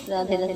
राधे राधे।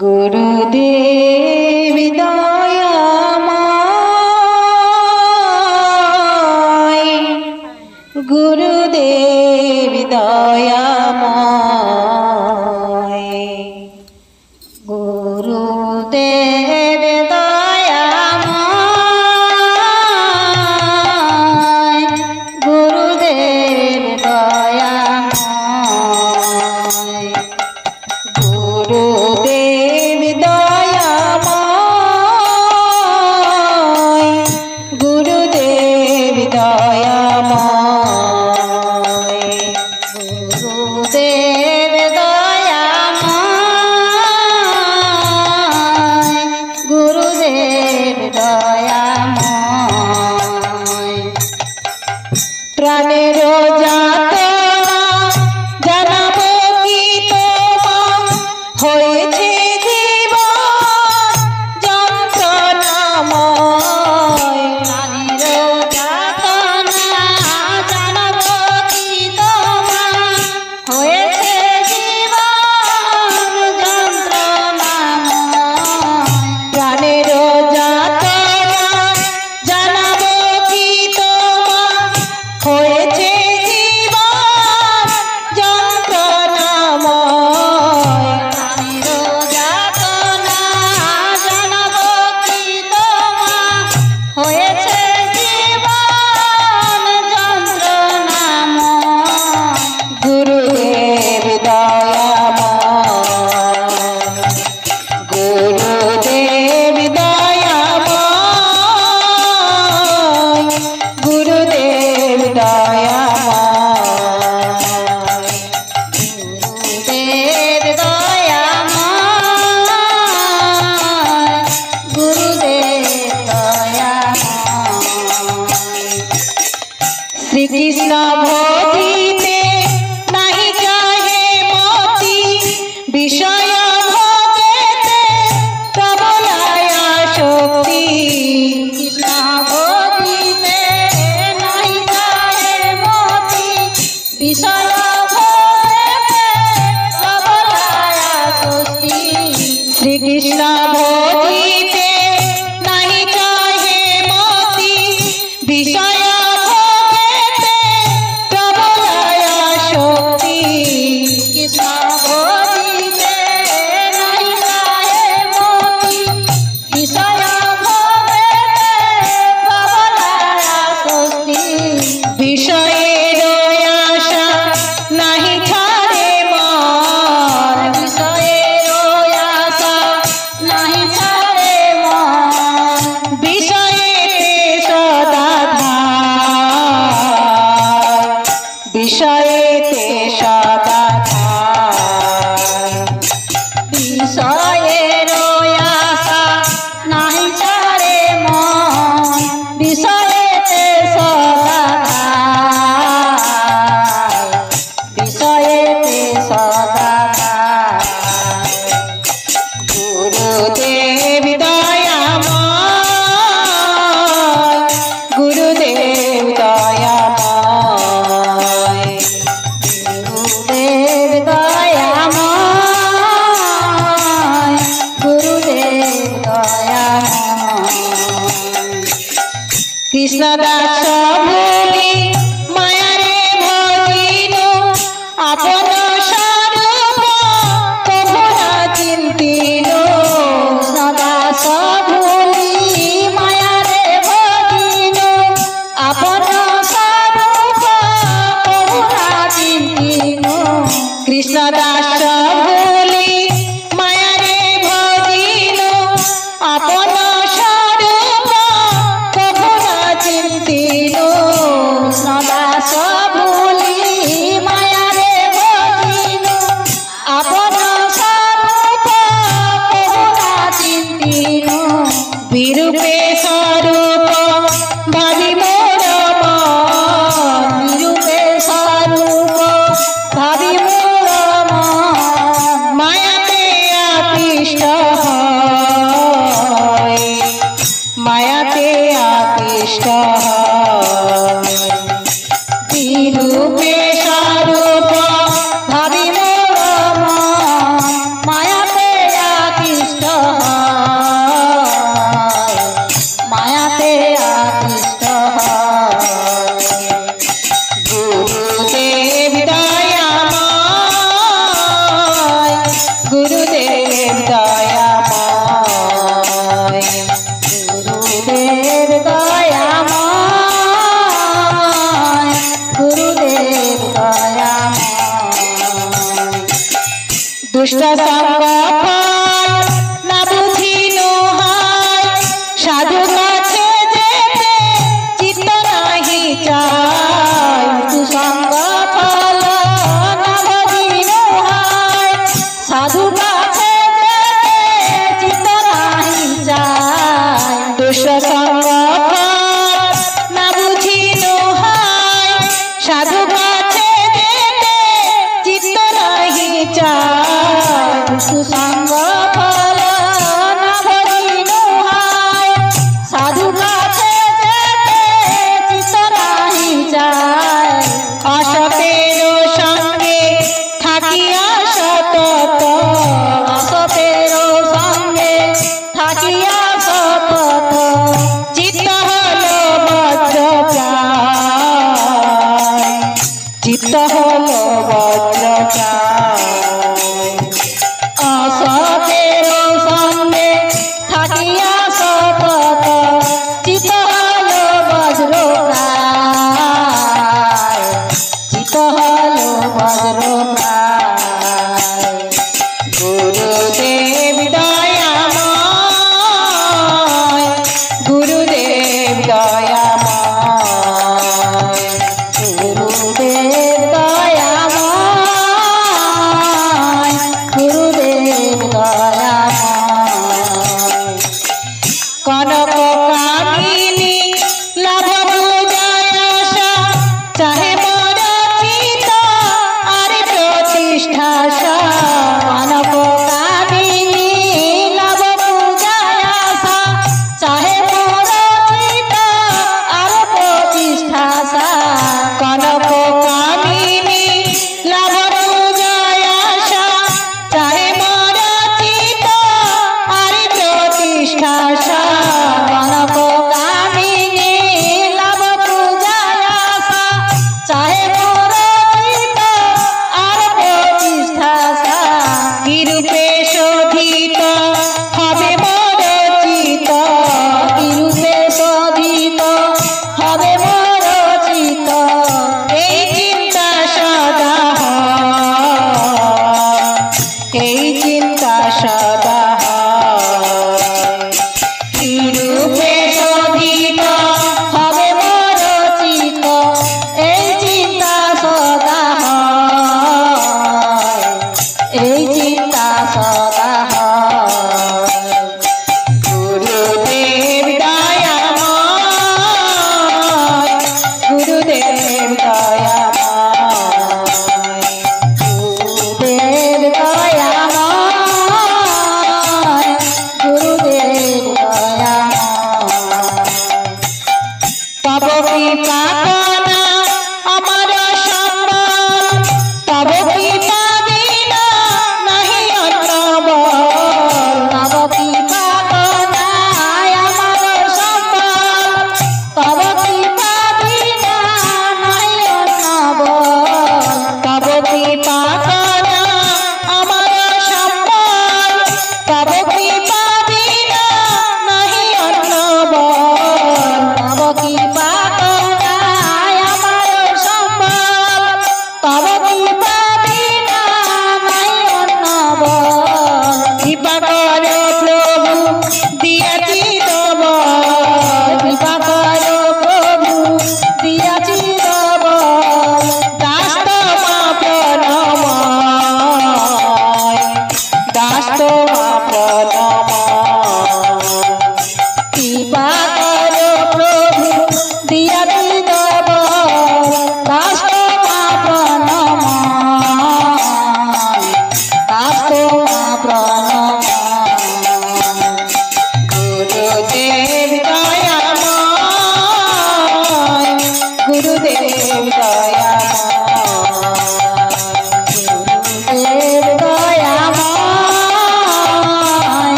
गुरुदेव दयामय, गुरुदेव दयामय, गुरुदेव दयामय, गुरुदेव दयामय, गुरुदेव दयामय, गुरुदेव दयामय, गुरुदेव दयामय, गुरुदेव दयामय। प्राणेर जातना জানাব কি তোমার হয়েছে জীবন যন্ত্রণাময়। প্রাণের যাতনা জানাব কি তোমার হয়েছে জীবন যন্ত্রণাময়। প্রাণের যাতনা জানাব কি তোমার হয়েছে জীবন যন্ত্রণাময়। প্রাণের যাতনা জানাব কি তোমার হয়েছে জীবন যন্ত্রণাময়। গুরুদেব দয়াময়, গুরুদেব দয়াময়, গুরুদেব দয়াময়, গুরুদেব দয়াময়, গুরুদেব দয়াময়। শ্রীকৃষ্ণ ভজিতে নাহি চাহে মতি, বিষয় ভোগেতে প্রবলায়া শক্তি। কৃষ্ণ ভজিতে নাহি চাহে মতি, বিষয় ভোগেতে প্রবলায়া শক্তি। শ্রীকৃষ্ণ ভজিতে নাহি চাহে মতি, বিষয় ভোগেতে প্রবলায়া শক্তি। কৃষ্ণ ভজিতে নাহি চাহে মতি, বিষয় ভোগেতে প্রবলায়া শক্তি। বিষয়ের আশা নাহি ছাড়ে মন, বিষয়ের আশা নাহি ছাড়ে মন। বিষয়েতে সদা ধার, বিষয়েতে সদা ধার। বিষয়ের আশা নাহি ছাড়ে মন, বিষয়েতে সদা ধার, বিষয়েতে সদা ধার। গুরুদেব দয়াময়, গুরুদেব দয়াময়, গুরুদেব দয়াময়, গুরুদেব দয়াময়। কৃষ্ণদাস ভুলি মায়ারে ভজিল, আপন স্বরূপ প্রভু না চিন্তিল। কৃষ্ণদাস ভুলি মায়ারে ভজিল, আপন স্বরূপ প্রভু না চিন্তিল। কৃষ্ণদাস ভুলি মায়ারে ভজিল, আপন স্বরূপ প্রভু না চিন্তিল। দুষ্ট সঙ্গ ফল না বুঝিনু হয়, সাধু কাছে যেতে চিত্ত নাহি চায়। দুঃসঙ্গ ফল না বুঝিনু হয়, সাধু কাছে যেতে চিত্ত নাহি চায়। দুষ্ট সঙ্গ ফল না বুঝিনু হয়, সাধু কাছে যেতে চিত্ত নাহি চায়। দুঃসঙ্গ ফল না বুঝিনু হয়, সাধু কাছে যেতে চিত্ত নাহি চায়। অসতের সঙ্গে থাকিয়া সতত, অসতের সঙ্গে থাকিয়া সতত, চিত্ত হলো বজ্রপ্রায়, চিত্ত হলো বজ্রপ্রায়। অসতের সঙ্গে থাকিয়া সতত, চিত্ত হলো বজ্রপ্রায়, চিত্ত হলো বজ্রপ্রায়। গুরুদেব দয়াময়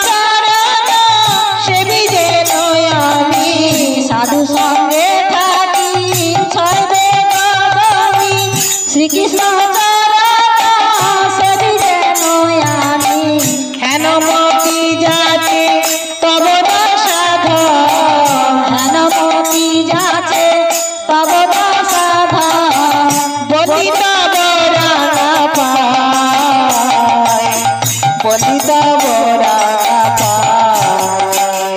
চরণ সেবি যেন আমি সাধু সঙ্গে থাকি ছয় বেদ বলি শ্রীকৃষ্ণ চরণ সেবি যেন আমি হেন মতি যাচে তব সাধন হেন মতি যাচে তব সাধন বলি তব রাঙা পায় বলি তব রাঙা পায়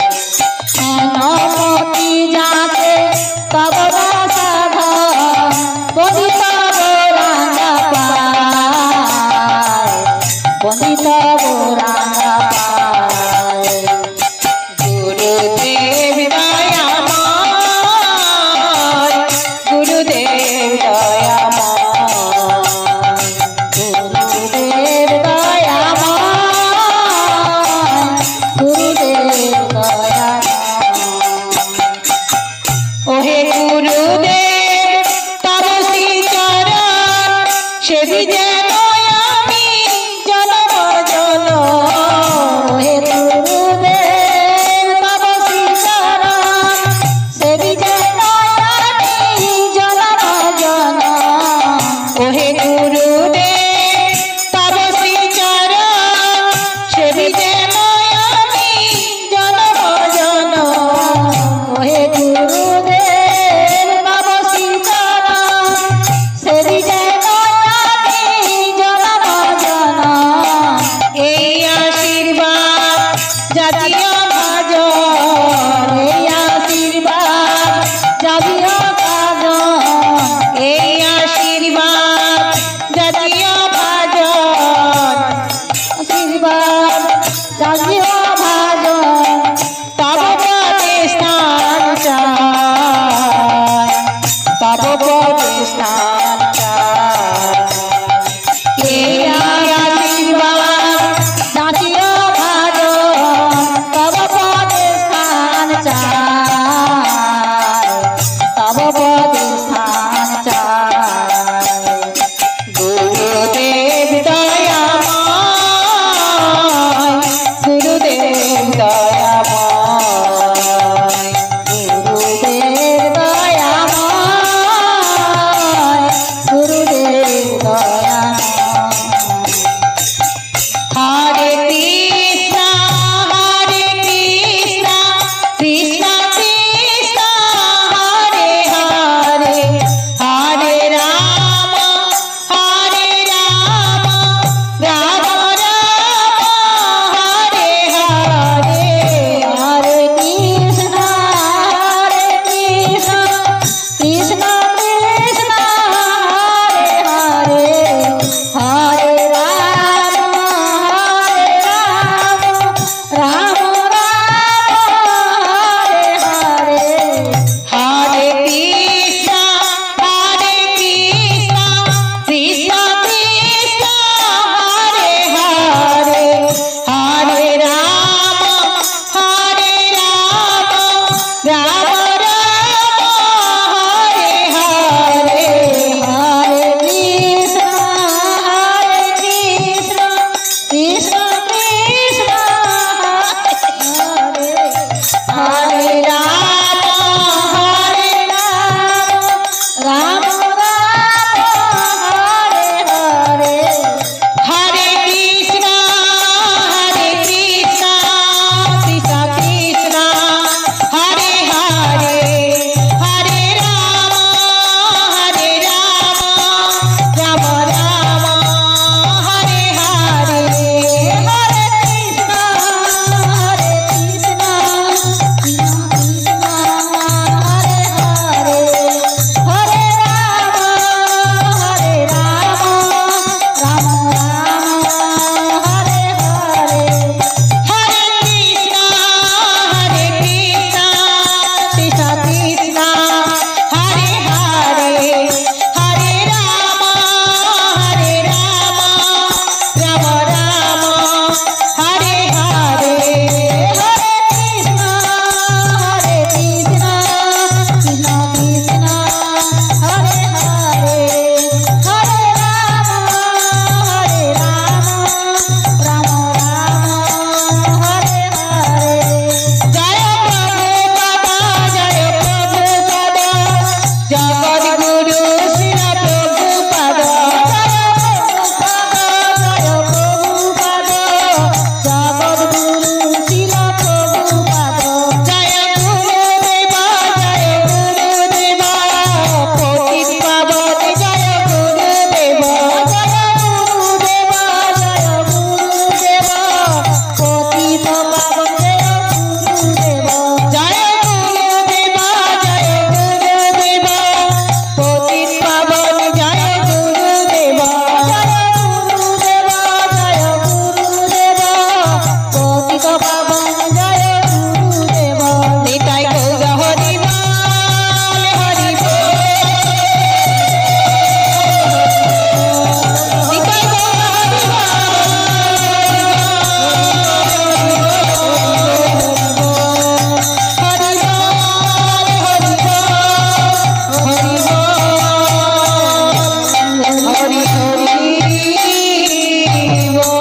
হেন মতি যাচে তব সাধন বলি তব রাঙা পায় বলি তব রাঙা পায় গুরুদেব দয়াময় গুরুদেব দয়াময় গুরুদেব দয়াময় গুরুদেব দয়াময় ওহে গুরুদেব তব শ্রী চরণ সেবি যেন আমি জনম জনম ওহে গুরুদেব তব শ্রী চরণ সেবি যেন আমি জনম জনম ওহে গুরুদেব তব শ্রী চরণ সেবি যেন আমি জনম জনম ওহে গুরুদেব তব শ্রী চরণ সেবি যেন আমি জনম জনম এই আশীর্বাদ জাতীয়